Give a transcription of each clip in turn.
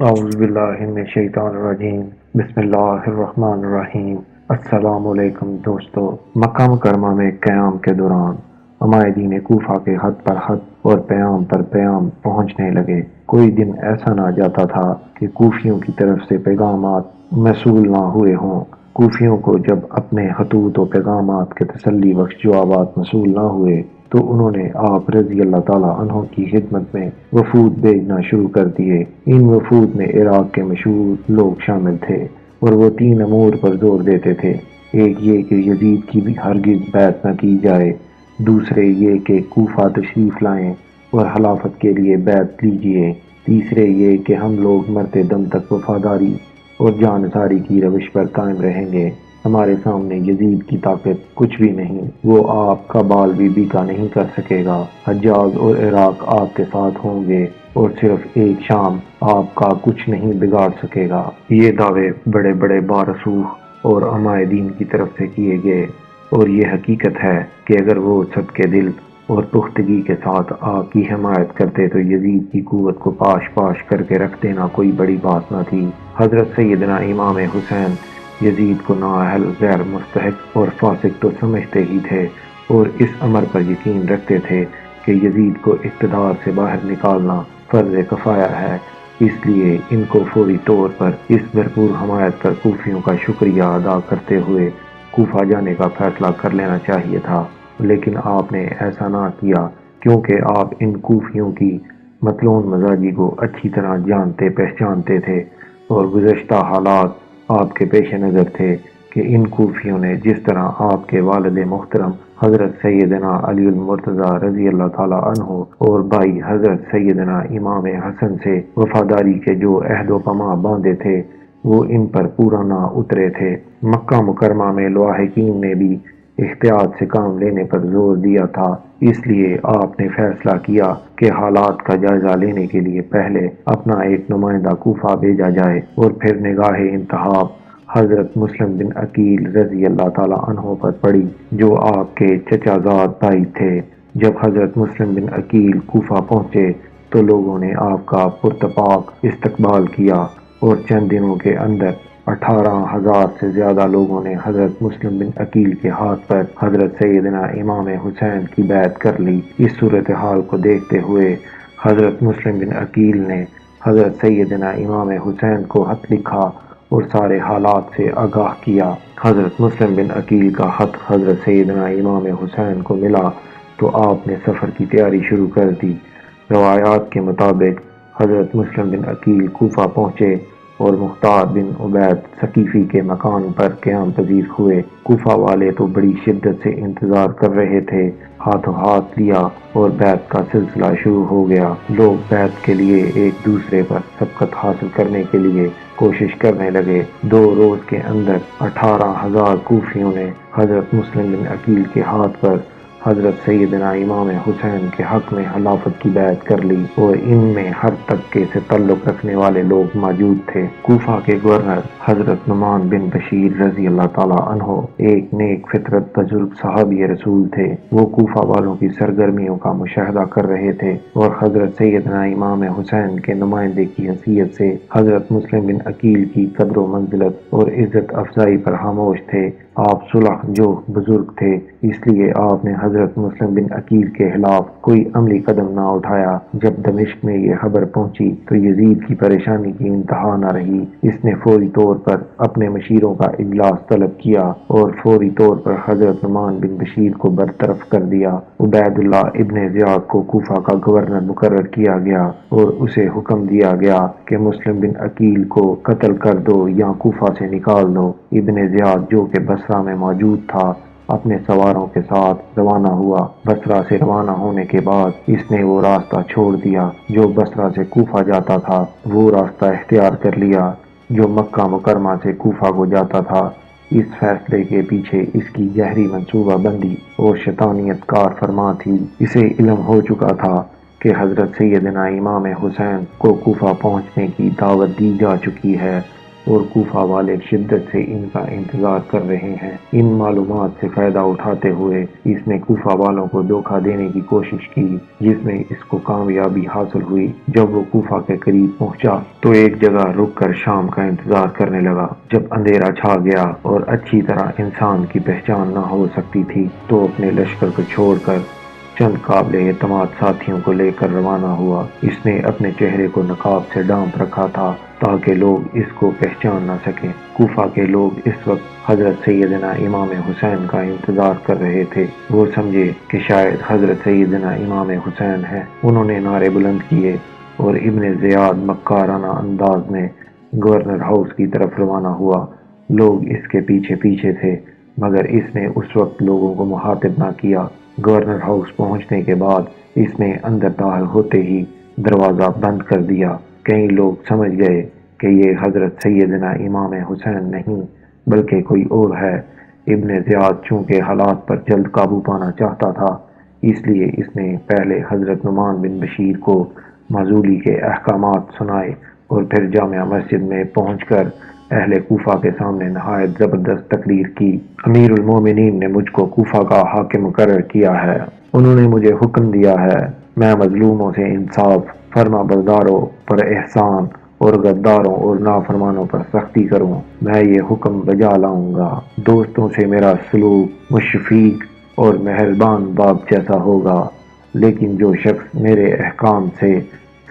اعوذ باللہ من الشیطان الرجیم بسم اللہ الرحمن الرحیم۔ السلام علیکم دوستو۔ مکہ مکرمہ میں قیام کے دوران عمائدین کوفہ کے حد پر حد اور پیام پر پیام پہنچنے لگے۔ کوئی دن ایسا نہ جاتا تھا کہ کوفیوں کی طرف سے پیغامات موصول نہ ہوئے ہوں۔ کوفیوں کو جب اپنے خطوط و پیغامات کے تسلی بخش جوابات موصول نہ ہوئے تو انہوں نے آپ رضی اللہ تعالیٰ عنہ کی خدمت میں وفود بھیجنا شروع کر دیے۔ ان وفود میں عراق کے مشہور لوگ شامل تھے اور وہ 3 امور پر زور دیتے تھے۔ ایک یہ کہ یزید کی بھی ہرگز بیعت نہ کی جائے، دوسرے یہ کہ کوفہ تشریف لائیں اور خلافت کے لیے بیعت لیجیے، تیسرے یہ کہ ہم لوگ مرتے دم تک وفاداری اور جانثاری کی روش پر قائم رہیں گے۔ ہمارے سامنے یزید کی طاقت کچھ بھی نہیں، وہ آپ کا بال بھی بیکا نہیں کر سکے گا۔ حجاز اور عراق آپ کے ساتھ ہوں گے اور صرف ایک شام آپ کا کچھ نہیں بگاڑ سکے گا۔ یہ دعوے بڑے بڑے بارسوخ اور عمائدین کی طرف سے کیے گئے، اور یہ حقیقت ہے کہ اگر وہ صدقے دل اور پختگی کے ساتھ آپ کی حمایت کرتے تو یزید کی قوت کو پاش پاش کر کے رکھ دینا کوئی بڑی بات نہ تھی۔ حضرت سیدنا امام حسین یزید کو نااہل، غیر مستحق اور فاسق تو سمجھتے ہی تھے، اور اس امر پر یقین رکھتے تھے کہ یزید کو اقتدار سے باہر نکالنا فرض کفایہ ہے۔ اس لیے ان کو فوری طور پر اس بھرپور حمایت پر کوفیوں کا شکریہ ادا کرتے ہوئے کوفہ جانے کا فیصلہ کر لینا چاہیے تھا، لیکن آپ نے ایسا نہ کیا، کیونکہ آپ ان کوفیوں کی مطلون مزاجی کو اچھی طرح جانتے پہچانتے تھے، اور گزشتہ حالات آپ کے پیش نظر تھے کہ ان کوفیوں نے جس طرح آپ کے والد محترم حضرت سیدنا علی المرتضیٰ رضی اللہ تعالیٰ عنہ اور بھائی حضرت سیدنا امام حسن سے وفاداری کے جو عہد و پیمان باندھے تھے وہ ان پر پورا نہ اترے تھے۔ مکہ مکرمہ میں لواحقین نے بھی احتیاط سے کام لینے پر زور دیا تھا، اس لیے آپ نے فیصلہ کیا کہ حالات کا جائزہ لینے کے لیے پہلے اپنا ایک نمائندہ کوفہ بھیجا جائے اور پھر نگاہ انتخاب حضرت مسلم بن عقیل رضی اللہ تعالیٰ عنہ پر پڑی، جو آپ کے چچا زاد بھائی تھے۔ جب حضرت مسلم بن عقیل کوفہ پہنچے تو لوگوں نے آپ کا پرتپاک استقبال کیا، اور چند دنوں کے اندر 18,000 سے زیادہ لوگوں نے حضرت مسلم بن عقیل کے ہاتھ پر حضرت سیدنا امام حسین کی بیعت کر لی۔ اس صورتحال کو دیکھتے ہوئے حضرت مسلم بن عقیل نے حضرت سیدنا امام حسین کو خط لکھا اور سارے حالات سے آگاہ کیا۔ حضرت مسلم بن عقیل کا خط حضرت سیدنا امام حسین کو ملا تو آپ نے سفر کی تیاری شروع کر دی۔ روایات کے مطابق حضرت مسلم بن عقیل کوفہ پہنچے اور مختار بن عبید ثقیفی کے مکان پر قیام پذیر ہوئے۔ کوفہ والے تو بڑی شدت سے انتظار کر رہے تھے۔ ہاتھوں ہاتھ لیا اور بیعت کا سلسلہ شروع ہو گیا۔ لوگ بیعت کے لیے ایک دوسرے پر سبقت حاصل کرنے کے لیے کوشش کرنے لگے۔ 2 روز کے اندر 18,000 کوفیوں نے حضرت مسلم بن عقیل کے ہاتھ پر حضرت سیدنا امام حسین کے حق میں خلافت کی بیعت کر لی، اور ان میں ہر طبقے سے تعلق رکھنے والے لوگ موجود تھے۔ کوفہ کے گورنر حضرت نعمان بن بشیر رضی اللہ تعالیٰ عنہ ایک نیک فطرت بزرگ صحابی رسول تھے۔ وہ کوفہ والوں کی سرگرمیوں کا مشاہدہ کر رہے تھے اور حضرت سیدنا امام حسین کے نمائندے کی حیثیت سے حضرت مسلم بن عقیل کی قدر و منزلت اور عزت افزائی پر خاموش تھے۔ آپ صلح جو بزرگ تھے، اس لیے آپ نے حضرت مسلم بن عقیل کے خلاف کوئی عملی قدم نہ اٹھایا۔ جب دمشق میں یہ خبر پہنچی تو یزید کی پریشانی کی انتہا نہ رہی۔ اس نے فوری طور پر اپنے مشیروں کا اجلاس طلب کیا اور فوری طور پر حضرت نعمان بن بشیر کو برطرف کر دیا۔ عبید اللہ ابن زیاد کو کوفہ کا گورنر مقرر کیا گیا اور اسے حکم دیا گیا کہ مسلم بن عقیل کو قتل کر دو یا کوفہ سے نکال دو۔ ابن زیاد جو کہ بصرہ میں موجود تھا اپنے سواروں کے ساتھ روانہ ہوا۔ بصرہ سے روانہ ہونے کے بعد اس نے وہ راستہ چھوڑ دیا جو بصرہ سے کوفہ جاتا تھا، وہ راستہ اختیار کر لیا جو مکہ مکرمہ سے کوفہ کو جاتا تھا۔ اس فیصلے کے پیچھے اس کی گہری منصوبہ بندی اور شیطانیت کار فرما تھی۔ اسے علم ہو چکا تھا کہ حضرت سیدنا امام حسین کو کوفہ پہنچنے کی دعوت دی جا چکی ہے اور کوفہ والے شدت سے ان کا انتظار کر رہے ہیں۔ ان معلومات سے فائدہ اٹھاتے ہوئے اس نے کوفہ والوں کو دھوکہ دینے کی کوشش کی، جس میں اس کو کامیابی حاصل ہوئی۔ جب وہ کوفہ کے قریب پہنچا تو ایک جگہ رک کر شام کا انتظار کرنے لگا۔ جب اندھیرا چھا گیا اور اچھی طرح انسان کی پہچان نہ ہو سکتی تھی تو اپنے لشکر کو چھوڑ کر چند قابل اعتماد ساتھیوں کو لے کر روانہ ہوا۔ اس نے اپنے چہرے کو نقاب سے ڈھانپ رکھا تھا تاکہ لوگ اس کو پہچان نہ سکیں۔ کوفہ کے لوگ اس وقت حضرت سیدنا امام حسین کا انتظار کر رہے تھے۔ وہ سمجھے کہ شاید حضرت سیدنا امام حسین ہیں۔ انہوں نے نعرے بلند کیے اور ابن زیاد مکارانہ انداز میں گورنر ہاؤس کی طرف روانہ ہوا۔ لوگ اس کے پیچھے پیچھے تھے، مگر اس نے اس وقت لوگوں کو مخاطب نہ کیا۔ گورنر ہاؤس پہنچنے کے بعد اس نے اندر داخل ہوتے ہی دروازہ بند کر دیا۔ کئی لوگ سمجھ گئے کہ یہ حضرت سیدنا امام حسین نہیں بلکہ کوئی اور ہے۔ ابن زیاد چونکہ حالات پر جلد قابو پانا چاہتا تھا، اس لیے اس نے پہلے حضرت نعمان بن بشیر کو معزولی کے احکامات سنائے اور پھر جامع مسجد میں پہنچ کر اہل کوفہ کے سامنے نہایت زبردست تقریر کی۔ امیر المومنین نے مجھ کو کوفہ کا حاکم مقرر کیا ہے۔ انہوں نے مجھے حکم دیا ہے میں مظلوموں سے انصاف، فرما برداروں پر احسان اور غداروں اور نافرمانوں پر سختی کروں۔ میں یہ حکم بجا لاؤں گا۔ دوستوں سے میرا سلوک مشفق اور مہربان باپ جیسا ہوگا، لیکن جو شخص میرے احکام سے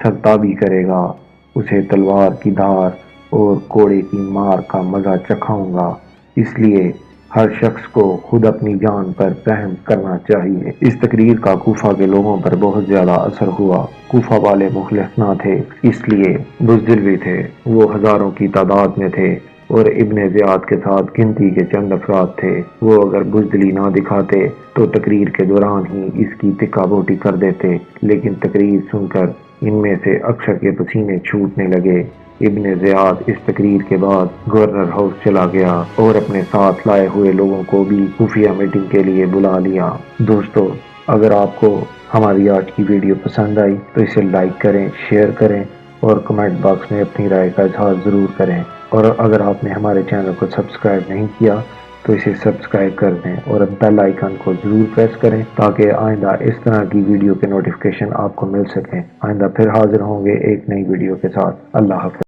سرتابی کرے گا اسے تلوار کی دھار اور کوڑے کی مار کا مزہ چکھاؤں گا۔ اس لیے ہر شخص کو خود اپنی جان پر رحم کرنا چاہیے۔ اس تقریر کا کوفہ کے لوگوں پر بہت زیادہ اثر ہوا۔ کوفہ والے مخلص نہ تھے، اس لیے بزدل بھی تھے۔ وہ ہزاروں کی تعداد میں تھے اور ابن زیاد کے ساتھ گنتی کے چند افراد تھے۔ وہ اگر بزدلی نہ دکھاتے تو تقریر کے دوران ہی اس کی تکہ بوٹی کر دیتے، لیکن تقریر سن کر ان میں سے اکثر کے پسینے چھوٹنے لگے۔ ابن زیاد اس تقریر کے بعد گورنر ہاؤس چلا گیا اور اپنے ساتھ لائے ہوئے لوگوں کو بھی خفیہ میٹنگ کے لیے بلا لیا۔ دوستو، اگر آپ کو ہماری آج کی ویڈیو پسند آئی تو اسے لائک کریں، شیئر کریں اور کمنٹ باکس میں اپنی رائے کا اظہار ضرور کریں۔ اور اگر آپ نے ہمارے چینل کو سبسکرائب نہیں کیا تو اسے سبسکرائب کر دیں اور بیل آئیکن کو ضرور پریس کریں تاکہ آئندہ اس طرح کی ویڈیو کے نوٹیفیکیشن آپ کو مل سکیں۔ آئندہ پھر حاضر ہوں گے ایک نئی ویڈیو کے ساتھ۔ اللہ حافظ۔